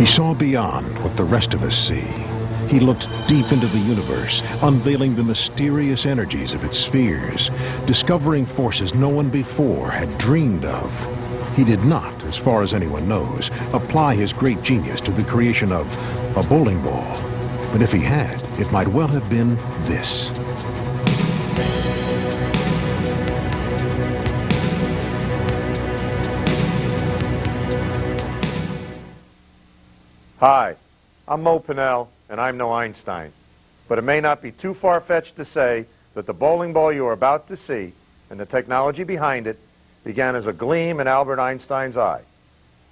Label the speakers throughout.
Speaker 1: He saw beyond what the rest of us see. He looked deep into the universe, unveiling the mysterious energies of its spheres, discovering forces no one before had dreamed of. He did not, as far as anyone knows, apply his great genius to the creation of a bowling ball. But if he had, it might well have been this.
Speaker 2: Hi, I'm Mo Pinel, and I'm no Einstein. But it may not be too far-fetched to say that the bowling ball you are about to see, and the technology behind it, began as a gleam in Albert Einstein's eye.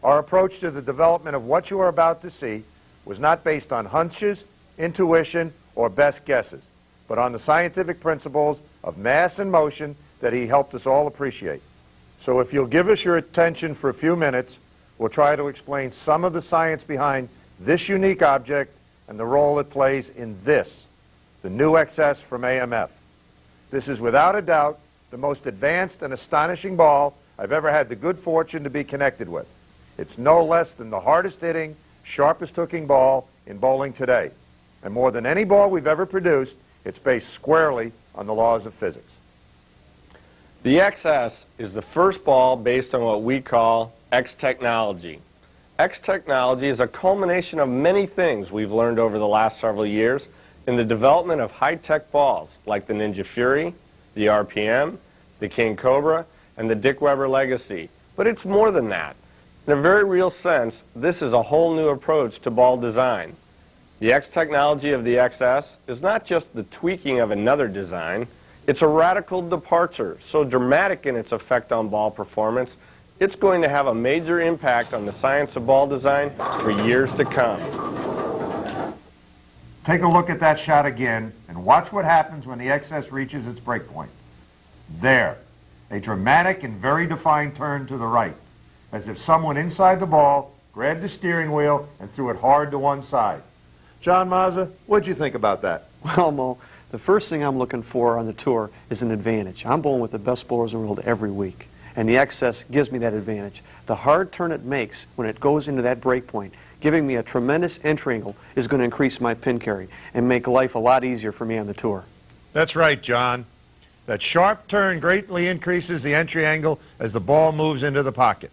Speaker 2: Our approach to the development of what you are about to see was not based on hunches, intuition, or best guesses, but on the scientific principles of mass and motion that he helped us all appreciate. So if you'll give us your attention for a few minutes, we'll try to explain some of the science behind this unique object and the role it plays in this, the new XS from AMF. This is without a doubt the most advanced and astonishing ball I've ever had the good fortune to be connected with. It's no less than the hardest hitting, sharpest hooking ball in bowling today. And more than any ball we've ever produced, it's based squarely on the laws of physics.
Speaker 3: The XS is the first ball based on what we call X technology. X technology is a culmination of many things we've learned over the last several years in the development of high-tech balls like the Ninja Fury, the RPM, the King Cobra, and the Dick Weber Legacy. But it's more than that. In a very real sense, this is a whole new approach to ball design. The X technology of the XS is not just the tweaking of another design, it's a radical departure, so dramatic in its effect on ball performance, it's going to have a major impact on the science of ball design for years to come.
Speaker 2: Take a look at that shot again and watch what happens when the XS reaches its breakpoint. There, a dramatic and very defined turn to the right, as if someone inside the ball grabbed the steering wheel and threw it hard to one side. John Mazza, what'd you think about that?
Speaker 4: Well, Mo, the first thing I'm looking for on the tour is an advantage. I'm bowling with the best bowlers in the world every week, and the XS gives me that advantage. The hard turn it makes when it goes into that break point, giving me a tremendous entry angle, is going to increase my pin carry and make life a lot easier for me on the tour.
Speaker 2: That's right, John. That sharp turn greatly increases the entry angle as the ball moves into the pocket.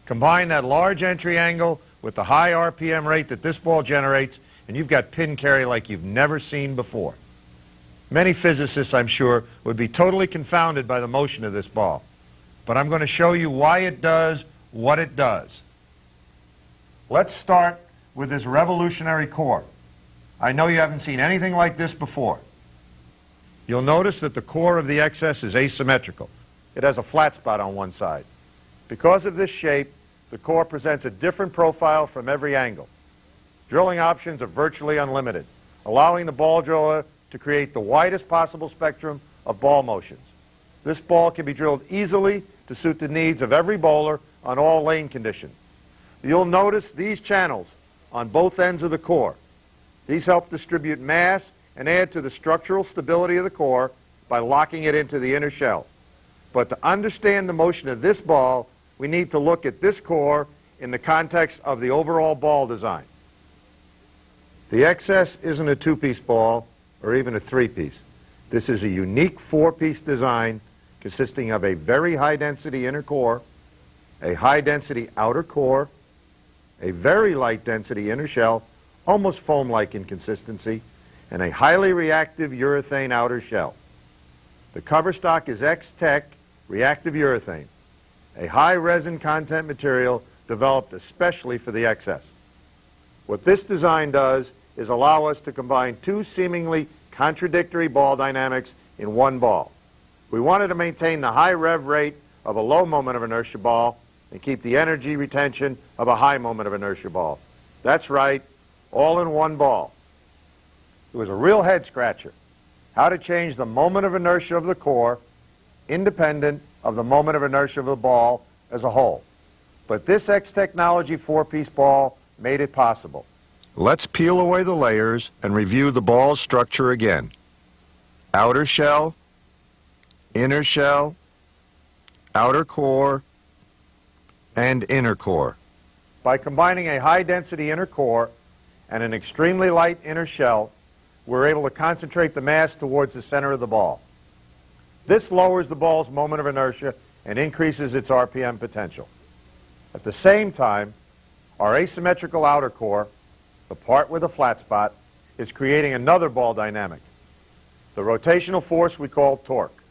Speaker 2: Combine that large entry angle with the high RPM rate that this ball generates, and you've got pin carry like you've never seen before. Many physicists, I'm sure, would be totally confounded by the motion of this ball. But I'm going to show you why it does what it does. Let's start with this revolutionary core. I know you haven't seen anything like this before. You'll notice that the core of the XS is asymmetrical. It has a flat spot on one side. Because of this shape, the core presents a different profile from every angle. Drilling options are virtually unlimited, allowing the ball driller to create the widest possible spectrum of ball motions. This ball can be drilled easily to suit the needs of every bowler on all lane conditions. You'll notice these channels on both ends of the core. These help distribute mass and add to the structural stability of the core by locking it into the inner shell. But to understand the motion of this ball, we need to look at this core in the context of the overall ball design. The XS isn't a two-piece ball or even a three-piece. This is a unique four-piece design consisting of a very high-density inner core, a high-density outer core, a very light-density inner shell, almost foam-like in consistency, and a highly reactive urethane outer shell. The cover stock is X-Tech reactive urethane, a high resin content material developed especially for the XS. What this design does is allow us to combine two seemingly contradictory ball dynamics in one ball. We wanted to maintain the high rev rate of a low moment of inertia ball and keep the energy retention of a high moment of inertia ball. That's right, all in one ball. It was a real head scratcher, how to change the moment of inertia of the core independent of the moment of inertia of the ball as a whole. But this X technology four-piece ball made it possible. Let's peel away the layers and review the ball's structure again. Outer shell, inner shell, outer core, and inner core. By combining a high-density inner core and an extremely light inner shell, we're able to concentrate the mass towards the center of the ball. This lowers the ball's moment of inertia and increases its RPM potential. At the same time, our asymmetrical outer core, the part with a flat spot, is creating another ball dynamic, the rotational force we call torque.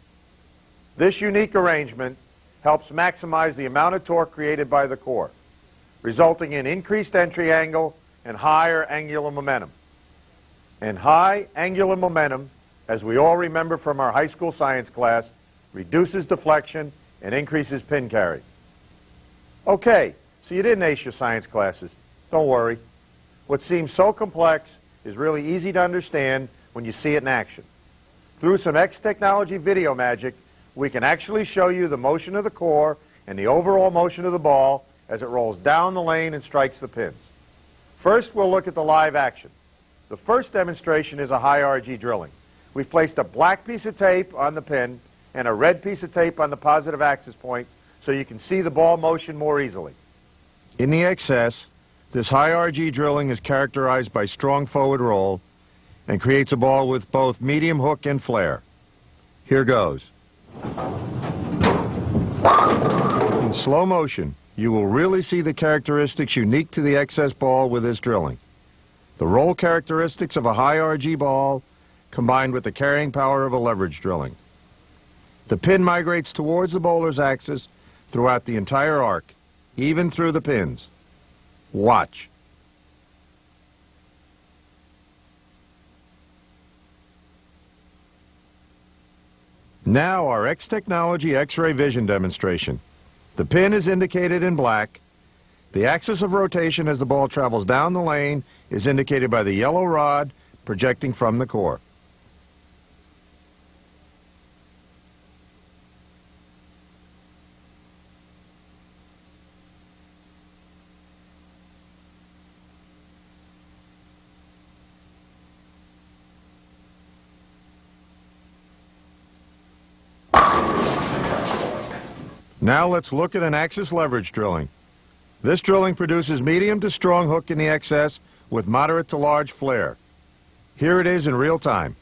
Speaker 2: This unique arrangement helps maximize the amount of torque created by the core, resulting in increased entry angle and higher angular momentum. And high angular momentum, as we all remember from our high school science class, reduces deflection and increases pin carry. Okay, so you didn't ace your science classes. Don't worry. What seems so complex is really easy to understand when you see it in action. Through some X technology video magic, we can actually show you the motion of the core and the overall motion of the ball as it rolls down the lane and strikes the pins. First, we'll look at the live action. The first demonstration is a high RG drilling. We've placed a black piece of tape on the pin and a red piece of tape on the positive axis point so you can see the ball motion more easily. In the XS, this high RG drilling is characterized by strong forward roll and creates a ball with both medium hook and flare. Here goes. In slow motion, you will really see the characteristics unique to the XS ball with this drilling. The roll characteristics of a high RG ball combined with the carrying power of a leverage drilling. The pin migrates towards the bowler's axis throughout the entire arc, even through the pins. Watch. Now our X Technology X-ray vision demonstration. The pin is indicated in black. The axis of rotation as the ball travels down the lane is indicated by the yellow rod projecting from the core. Now let's look at an axis leverage drilling. This drilling produces medium to strong hook in the XS with moderate to large flare. Here it is in real time.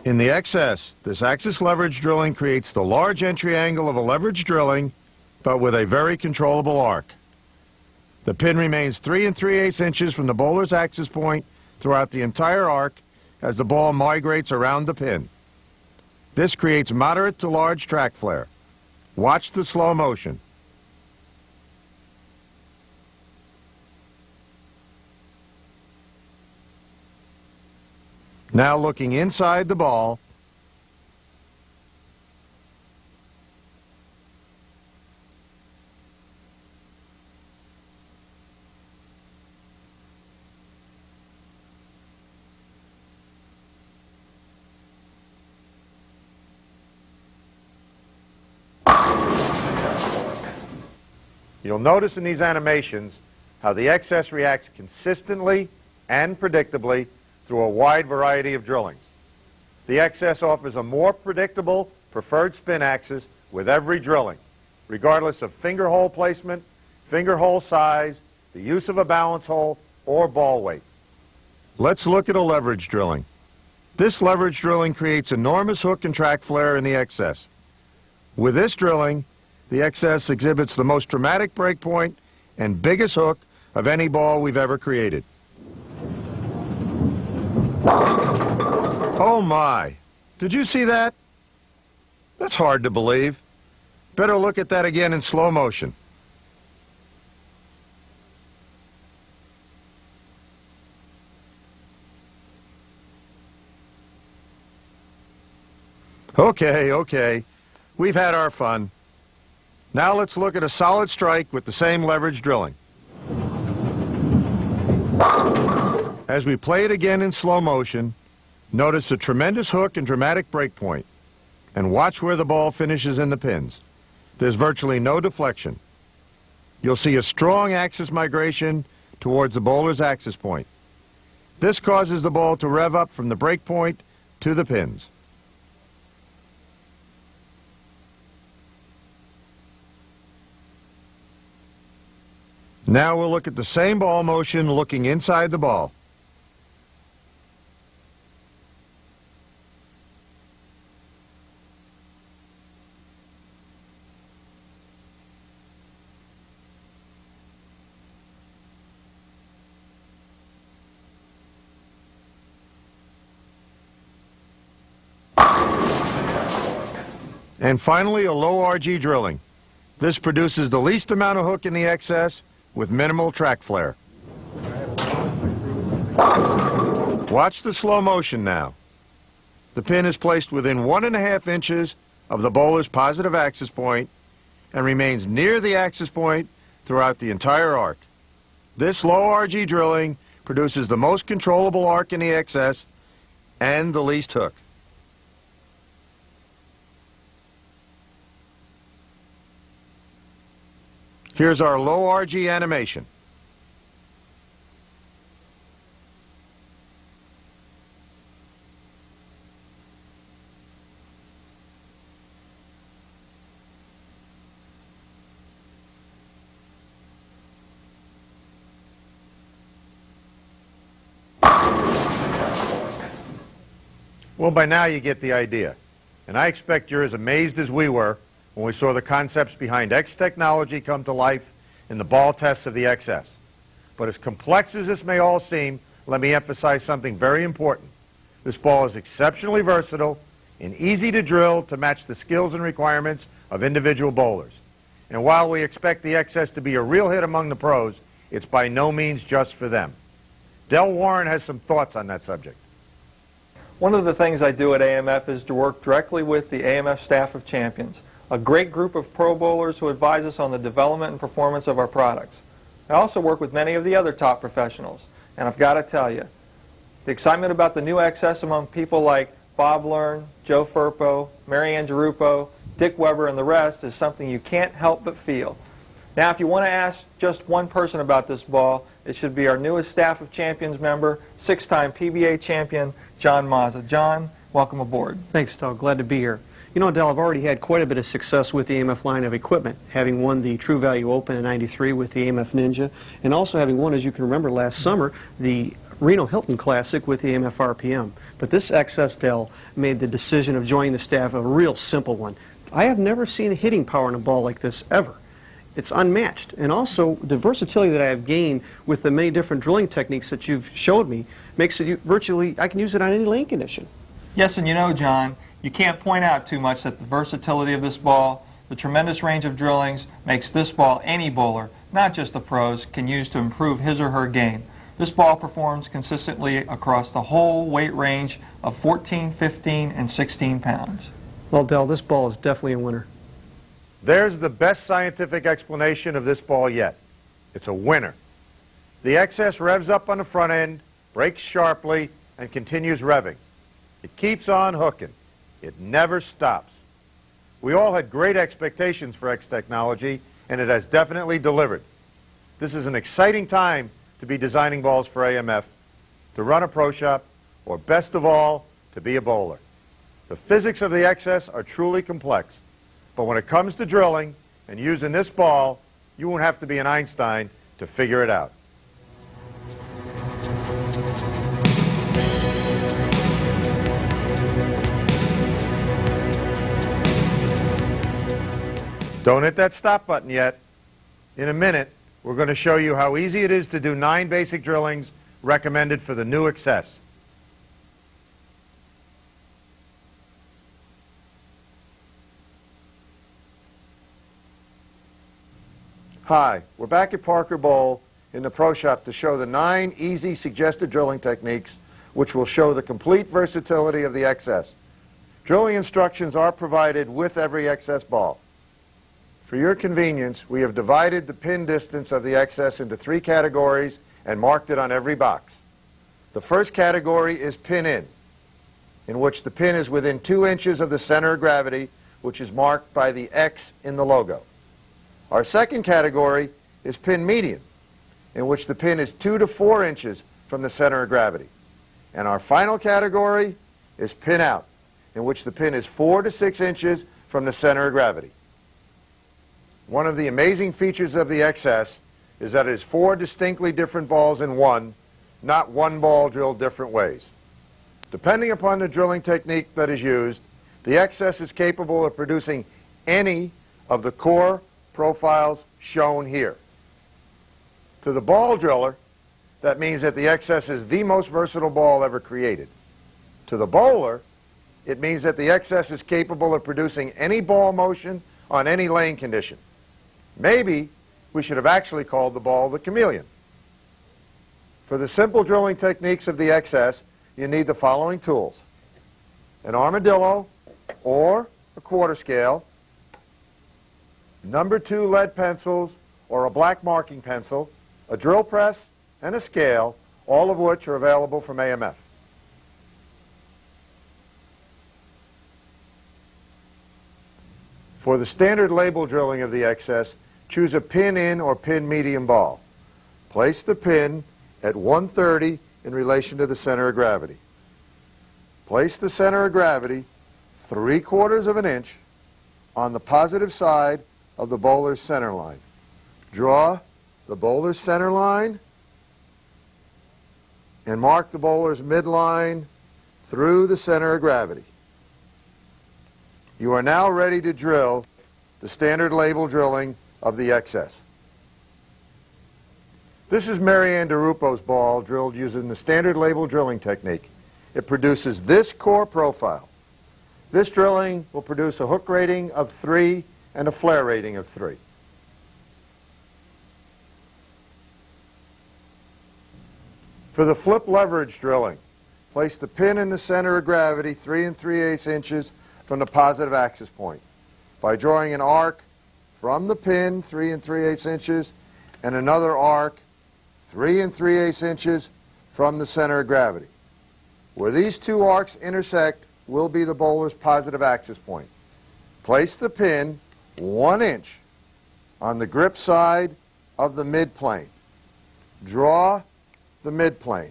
Speaker 2: In the XS, this axis leverage drilling creates the large entry angle of a leverage drilling, but with a very controllable arc. The pin remains 3 3/8 inches from the bowler's axis point throughout the entire arc as the ball migrates around the pin. This creates moderate to large track flare. Watch the slow motion. Now looking inside the ball, you'll notice in these animations how the XS reacts consistently and predictably through a wide variety of drillings. The XS offers a more predictable preferred spin axis with every drilling, regardless of finger hole placement, finger hole size, the use of a balance hole, or ball weight. Let's look at a leverage drilling. This leverage drilling creates enormous hook and track flare in the XS. With this drilling, the XS exhibits the most dramatic breakpoint and biggest hook of any ball we've ever created. Oh my! Did you see that? That's hard to believe. Better look at that again in slow motion. Okay. We've had our fun. Now let's look at a solid strike with the same leverage drilling. As we play it again in slow motion, notice the tremendous hook and dramatic breakpoint, and watch where the ball finishes in the pins. There's virtually no deflection. You'll see a strong axis migration towards the bowler's axis point. This causes the ball to rev up from the breakpoint to the pins. Now we'll look at the same ball motion looking inside the ball. And finally, a low RG drilling. This produces the least amount of hook in the XS with minimal track flare. Watch the slow motion now. The pin is placed within 1.5 inches of the bowler's positive axis point and remains near the axis point throughout the entire arc. This low RG drilling produces the most controllable arc in the XS and the least hook. Here's our low RG animation. Well, by now you get the idea. And I expect you're as amazed as we were when we saw the concepts behind X technology come to life in the ball tests of the XS. But as complex as this may all seem, let me emphasize something very important. This ball is exceptionally versatile and easy to drill to match the skills and requirements of individual bowlers. And while we expect the XS to be a real hit among the pros, it's by no means just for them. Del Warren has some thoughts on that subject.
Speaker 5: One of the things I do at AMF is to work directly with the AMF staff of champions, a great group of pro bowlers who advise us on the development and performance of our products. I also work with many of the other top professionals, and I've got to tell you, the excitement about the new XS among people like Bob Learn, Joe Firpo, Marianne Girupo, Dick Weber, and the rest is something you can't help but feel. Now, if you want to ask just one person about this ball, it should be our newest staff of champions member, 6-time PBA champion, John Mazza. John, welcome aboard.
Speaker 4: Thanks, Doug. Glad to be here. You know, Del, I've already had quite a bit of success with the AMF line of equipment, having won the True Value Open in '93 with the AMF Ninja, and also having won, as you can remember, last summer, the Reno Hilton Classic with the AMF RPM. But this XS, Del, made the decision of joining the staff a real simple one. I have never seen a hitting power in a ball like this, ever. It's unmatched. And also, the versatility that I have gained with the many different drilling techniques that you've showed me makes it virtually, I can use it on any lane condition.
Speaker 5: Yes, and you know, John, you can't point out too much that the versatility of this ball, the tremendous range of drillings, makes this ball any bowler, not just the pros, can use to improve his or her game. This ball performs consistently across the whole weight range of 14, 15, and 16 pounds.
Speaker 4: Well, Del, this ball is definitely a winner.
Speaker 2: There's the best scientific explanation of this ball yet. It's a winner. The XS revs up on the front end, brakes sharply, and continues revving. It keeps on hooking. It never stops. We all had great expectations for X technology, and it has definitely delivered. This is an exciting time to be designing balls for AMF, to run a pro shop, or best of all, to be a bowler. The physics of the XS are truly complex, but when it comes to drilling and using this ball, you won't have to be an Einstein to figure it out. Don't hit that stop button yet. In a minute, we're going to show you how easy it is to do 9 basic drillings recommended for the new XS. Hi, we're back at Parker Bowl in the Pro Shop to show the 9 easy suggested drilling techniques which will show the complete versatility of the XS. Drilling instructions are provided with every XS ball. For your convenience, we have divided the pin distance of the XS into 3 categories and marked it on every box. The first category is pin in which the pin is within 2 inches of the center of gravity, which is marked by the X in the logo. Our second category is pin median, in which the pin is 2 to 4 inches from the center of gravity. And our final category is pin out, in which the pin is 4 to 6 inches from the center of gravity. One of the amazing features of the XS is that it is 4 distinctly different balls in one, not one ball drilled different ways. Depending upon the drilling technique that is used, the XS is capable of producing any of the core profiles shown here. To the ball driller, that means that the XS is the most versatile ball ever created. To the bowler, it means that the XS is capable of producing any ball motion on any lane condition. Maybe we should have actually called the ball the chameleon. For the simple drilling techniques of the XS, you need the following tools: an armadillo or a quarter scale, number 2 lead pencils or a black marking pencil, a drill press, and a scale, all of which are available from AMF. For the standard label drilling of the XS, choose a pin in or pin medium ball. Place the pin at 130 in relation to the center of gravity. Place the center of gravity 3/4 of an inch on the positive side of the bowler's center line. Draw the bowler's center line and mark the bowler's midline through the center of gravity. You are now ready to drill the standard label drilling of the XS. This is Marianne DeRupo's ball drilled using the standard label drilling technique. It produces this core profile. This drilling will produce a hook rating of 3 and a flare rating of 3. For the flip leverage drilling, place the pin in the center of gravity 3 3/8 inches from the positive axis point by drawing an arc from the pin 3 3/8 inches and another arc 3 3/8 inches from the center of gravity. Where these two arcs intersect will be the bowler's positive axis point. Place the pin 1 inch on the grip side of the midplane. Draw the midplane.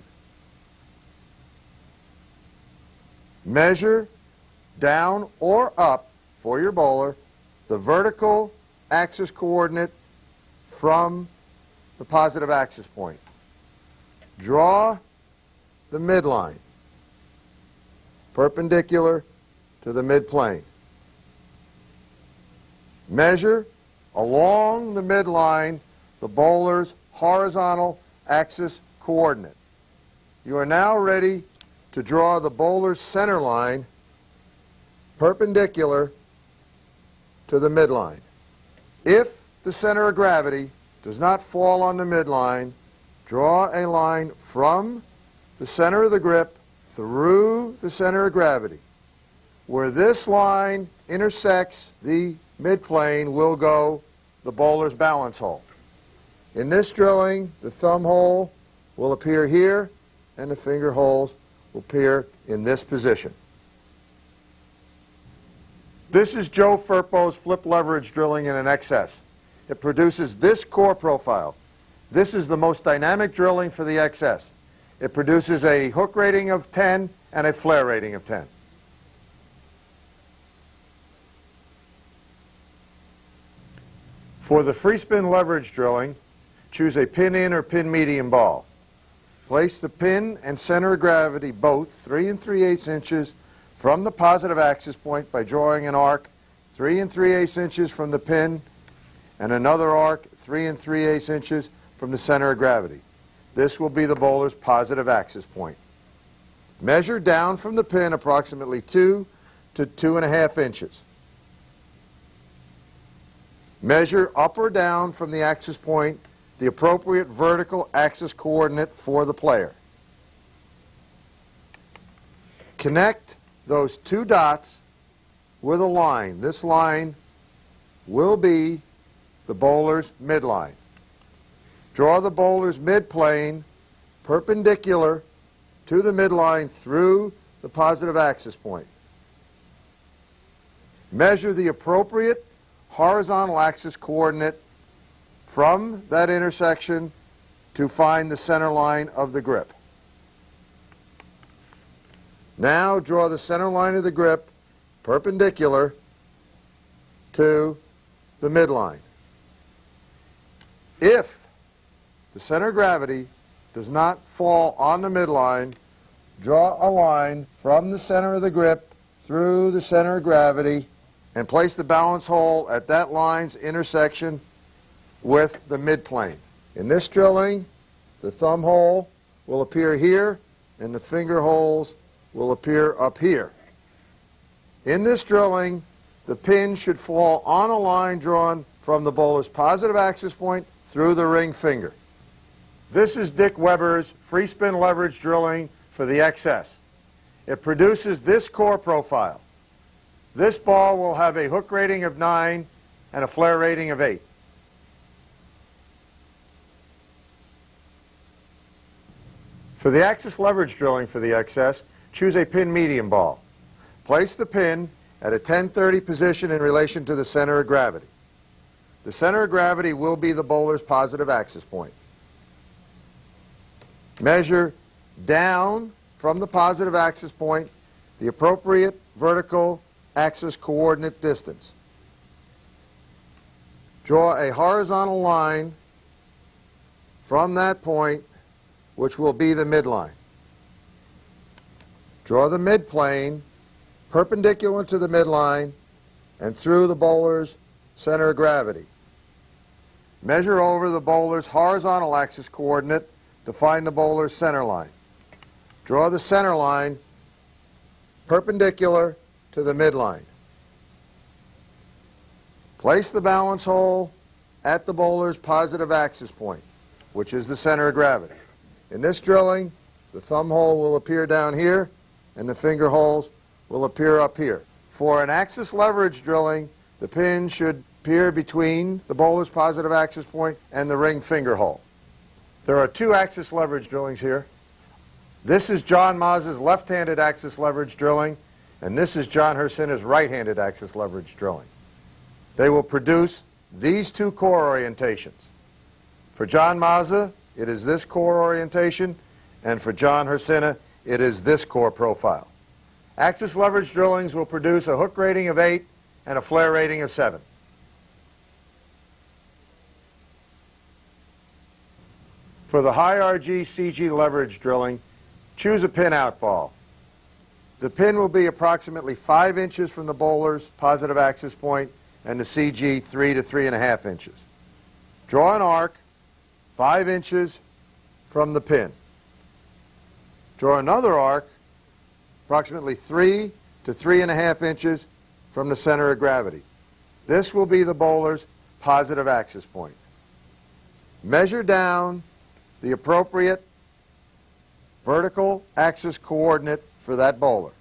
Speaker 2: Measure down or up for your bowler the vertical axis coordinate from the positive axis point. Draw the midline perpendicular to the midplane. Measure along the midline the bowler's horizontal axis coordinate. You are now ready to draw the bowler's center line perpendicular to the midline. If the center of gravity does not fall on the midline, draw a line from the center of the grip through the center of gravity. Where this line intersects the midplane will go the bowler's balance hole. In this drilling, the thumb hole will appear here and the finger holes will appear in this position. This is Joe Firpo's flip leverage drilling in an XS. It produces this core profile. This is the most dynamic drilling for the XS. It produces a hook rating of 10 and a flare rating of 10. For the free spin leverage drilling, choose a pin in or pin medium ball. Place the pin and center of gravity both 3 3/8 inches from the positive axis point by drawing an arc 3 3/8 inches from the pin and another arc 3 3/8 inches from the center of gravity. This will be the bowler's positive axis point. Measure down from the pin approximately 2 to 2.5 inches. Measure up or down from the axis point the appropriate vertical axis coordinate for the player. Connect those two dots with a line. This line will be the bowler's midline. Draw the bowler's midplane perpendicular to the midline through the positive axis point. Measure the appropriate horizontal axis coordinate from that intersection to find the center line of the grip. Now draw the center line of the grip perpendicular to the midline. If the center of gravity does not fall on the midline, draw a line from the center of the grip through the center of gravity and place the balance hole at that line's intersection with the midplane. In this drilling, the thumb hole will appear here and the finger holes will appear up here. In this drilling, the pin should fall on a line drawn from the bowler's positive axis point through the ring finger. This is Dick Weber's free spin leverage drilling for the XS. It produces this core profile. This ball will have a hook rating of 9 and a flare rating of 8. For the axis leverage drilling for the XS, choose a pin medium ball. Place the pin at a 10-30 position in relation to the center of gravity. The center of gravity will be the bowler's positive axis point. Measure down from the positive axis point the appropriate vertical axis coordinate distance. Draw a horizontal line from that point, which will be the midline. Draw the midplane perpendicular to the midline and through the bowler's center of gravity. Measure over the bowler's horizontal axis coordinate to find the bowler's center line. Draw the center line perpendicular to the midline. Place the balance hole at the bowler's positive axis point, which is the center of gravity. In this drilling, the thumb hole will appear down here and the finger holes will appear up here. For an axis leverage drilling, the pin should appear between the bowler's positive axis point and the ring finger hole. There are two axis leverage drillings here. This is John Mazza's left-handed axis leverage drilling, and this is John Hercina's right-handed axis leverage drilling. They will produce these two core orientations. For John Mazza, it is this core orientation, and for John Hercina, it is this core profile. Axis leverage drillings will produce a hook rating of 8 and a flare rating of 7. For the high RG CG leverage drilling, choose a pin-out ball. The pin will be approximately 5 inches from the bowler's positive axis point and the CG 3 to 3.5 inches. Draw an arc 5 inches from the pin. Draw another arc approximately 3 to 3.5 inches from the center of gravity. This will be the bowler's positive axis point. Measure down the appropriate vertical axis coordinate for that bowler.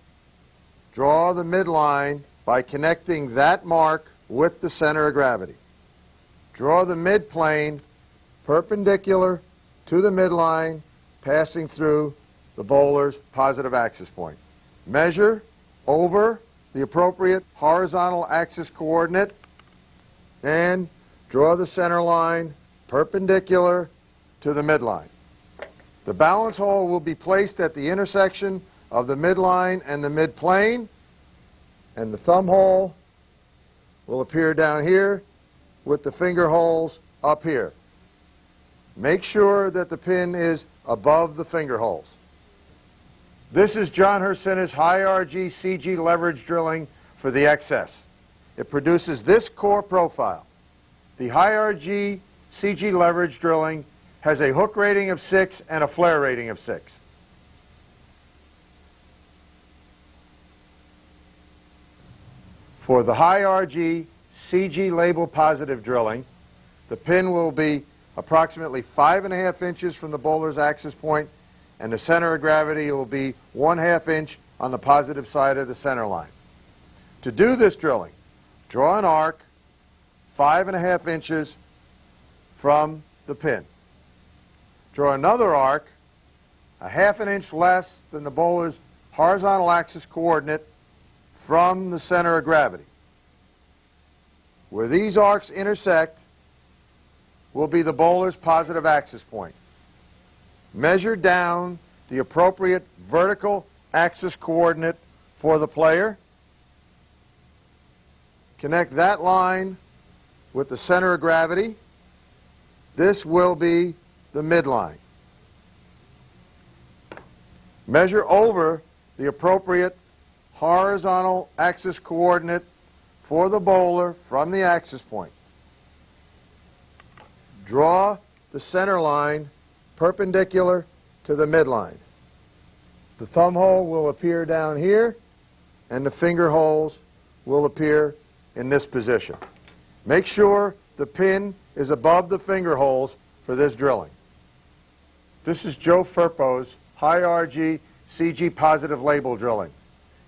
Speaker 2: Draw the midline by connecting that mark with the center of gravity. Draw the midplane perpendicular to the midline, passing through the bowler's positive axis point. Measure over the appropriate horizontal axis coordinate and draw the center line perpendicular to the midline. The balance hole will be placed at the intersection of the midline and the midplane, and the thumb hole will appear down here with the finger holes up here. Make sure that the pin is above the finger holes. This is John Hercina's high RG CG leverage drilling for the XS. It produces this core profile. The high RG CG leverage drilling has a hook rating of 6 and a flare rating of 6. For the high RG CG label positive drilling, the pin will be approximately 5.5 inches from the bowler's axis point, and the center of gravity will be 1/2 inch on the positive side of the center line. To do this drilling, draw an arc 5.5 inches from the pin. Draw another arc 1/2 inch less than the bowler's horizontal axis coordinate from the center of gravity. Where these arcs intersect will be the bowler's positive axis point. Measure down the appropriate vertical axis coordinate for the player. Connect that line with the center of gravity. This will be the midline. Measure over the appropriate horizontal axis coordinate for the bowler from the axis point. Draw the center line perpendicular to the midline. The thumb hole will appear down here, and the finger holes will appear in this position. Make sure the pin is above the finger holes for this drilling. This is Joe Firpo's high RG CG positive label drilling.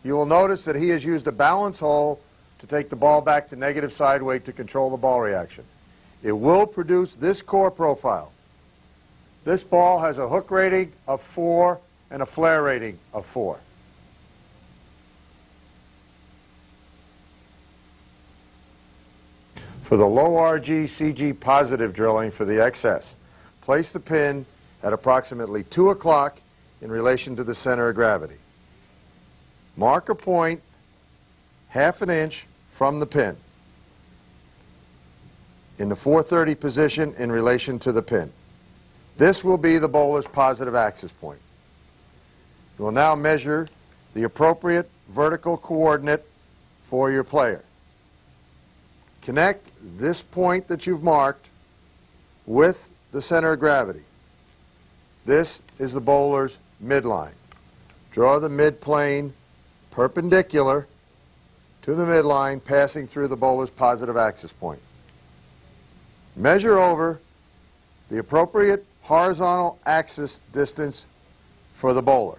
Speaker 2: You will notice that he has used a balance hole to take the ball back to negative side weight to control the ball reaction. It will produce this core profile. This ball has a hook rating of 4 and a flare rating of 4. For the low RG CG positive drilling for the XS, place the pin at approximately 2 o'clock in relation to the center of gravity. Mark a point ½ an inch from the pin in the 430 position in relation to the pin. This will be the bowler's positive axis point. You will now measure the appropriate vertical coordinate for your player. Connect this point that you've marked with the center of gravity. This is the bowler's midline. Draw the midplane perpendicular to the midline, passing through the bowler's positive axis point. Measure over the appropriate horizontal axis distance for the bowler.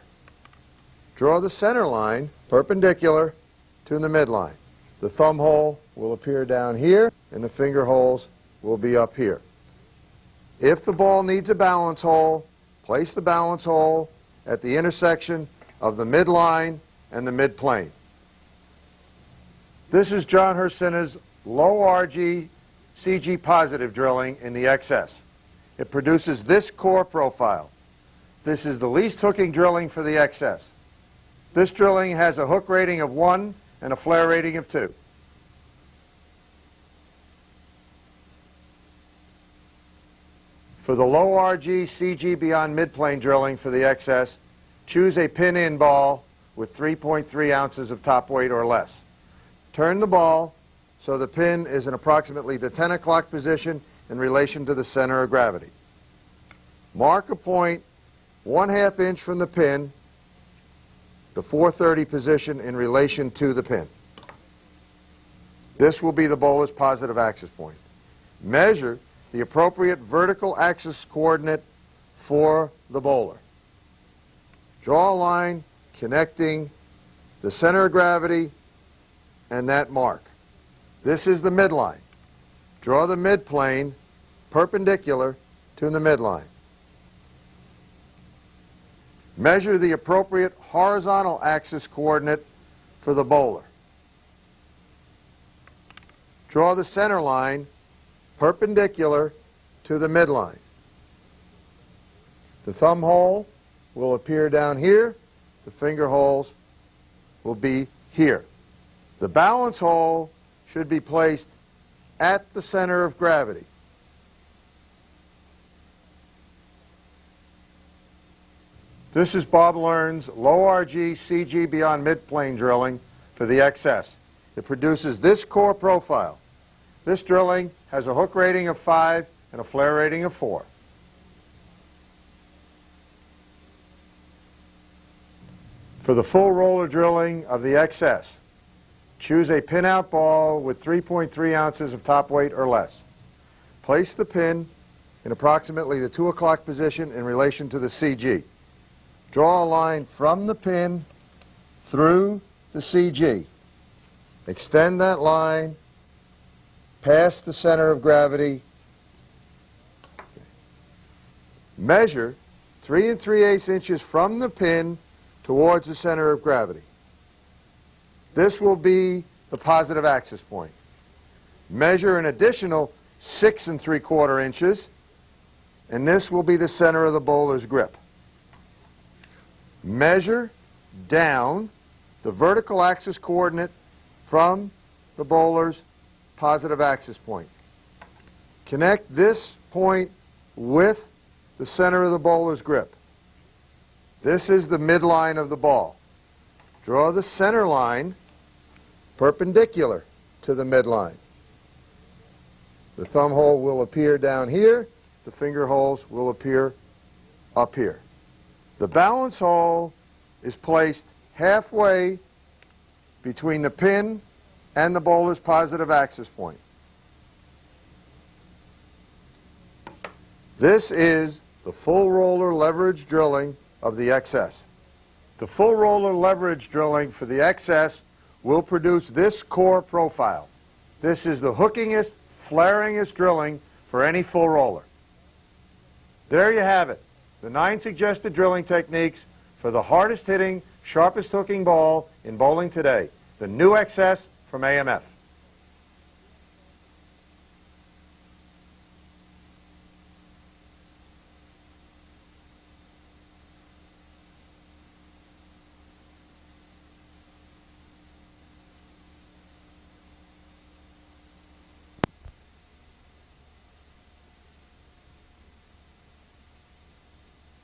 Speaker 2: Draw the center line perpendicular to the midline. The thumb hole will appear down here, and the finger holes will be up here. If the ball needs a balance hole, place the balance hole at the intersection of the midline and the midplane. This is John Hersina's low RG CG positive drilling in the XS. It produces this core profile. This is the least hooking drilling for the XS. This drilling has a hook rating of 1 and a flare rating of 2. For the low RG CG beyond midplane drilling for the XS, choose a pin-in ball with 3.3 ounces of top weight or less. Turn the ball so the pin is in approximately the 10 o'clock position in relation to the center of gravity. Mark a point ½ inch from the pin, the 430 position in relation to the pin. This will be the bowler's positive axis point. Measure the appropriate vertical axis coordinate for the bowler. Draw a line connecting the center of gravity and that mark. This is the midline. Draw the midplane perpendicular to the midline. Measure the appropriate horizontal axis coordinate for the bowler. Draw the center line perpendicular to the midline. The thumb hole will appear down here. The finger holes will be here. The balance hole should be placed at the center of gravity. This is Bob Learn's low RG CG beyond midplane drilling for the XS. It produces this core profile. This drilling has a hook rating of 5 and a flare rating of 4. For the full roller drilling of the XS, choose a pin-out ball with 3.3 ounces of top weight or less. Place the pin in approximately the 2 o'clock position in relation to the CG. Draw a line from the pin through the CG. Extend that line past the center of gravity. Measure 3 3/8 inches from the pin towards the center of gravity. This will be the positive axis point. Measure an additional 6 3/4 inches, and this will be the center of the bowler's grip. Measure down the vertical axis coordinate from the bowler's positive axis point. Connect this point with the center of the bowler's grip. This is the midline of the ball. Draw the center line perpendicular to the midline. The thumb hole will appear down here. The finger holes will appear up here. The balance hole is placed halfway between the pin and the bowler's positive axis point. This is the full roller leverage drilling of the XS. The full roller leverage drilling for the XS will produce this core profile. This is the hookingest, flaringest drilling for any full roller. There you have it, the 9 suggested drilling techniques for the hardest hitting, sharpest hooking ball in bowling today, the new XS from AMF.